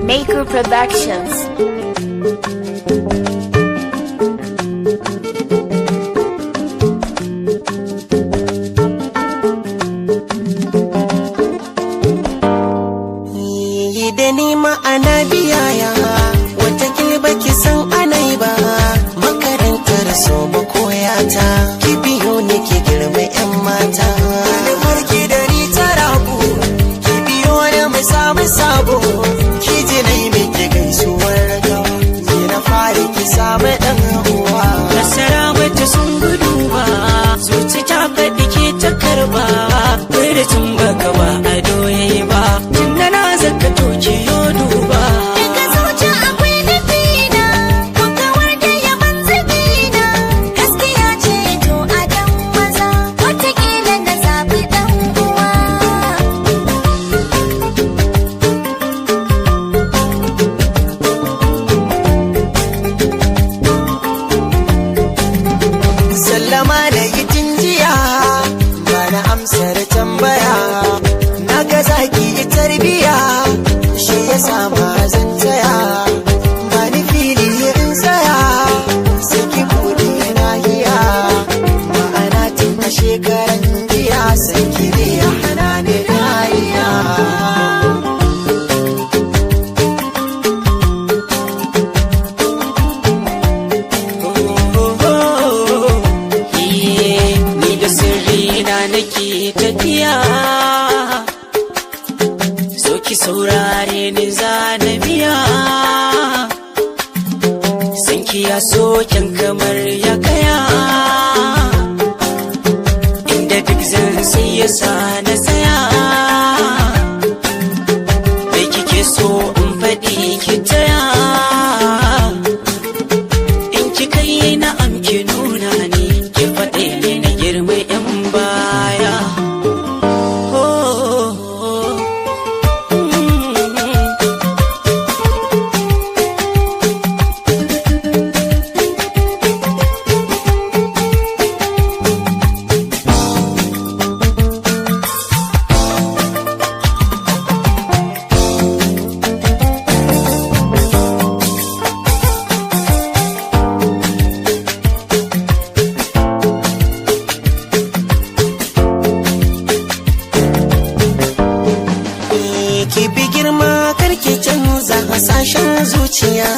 Maker Productions. Da ni ma'ana biyaya wata kilba ki san anai ba makarantar so ba koyata ki biyo ne ki girma yan mata da farki da ni tarabu ki biyo da mai samu sabo ki ji nai mai ki gaisuwar gawa ni na fari ki samu dan uwa nasara bata sun gudu ba zuci ta faɗi ke ta karba bai da tun baka ba ado yayi ba tunda na zaka toke yo duba daga zuci akwai nufina ko kawar da yaban zabina gaskiya ce to a dan maza watakila na zaɓi dan uwa sallama da yi jinjiya ba na amsar tambaya na ga zaki yi tarbiya shi ya sama zan taya ba ni fili in tsaya sai ki buɗe nahiya ma'ana tun a shekaran jiya sai ki ne ya hana ni dariya ni da sirri na nake tafiya so ki saurare ni zana biya san ki ya sokin kamar ya kaya inda duk zan sai ya sa na tsaya bai kike so in faɗi ki taya in ki kai na amki nuna ni ki faɗe ni na girma yan baya ki bi girma karki canza hasashen zuciya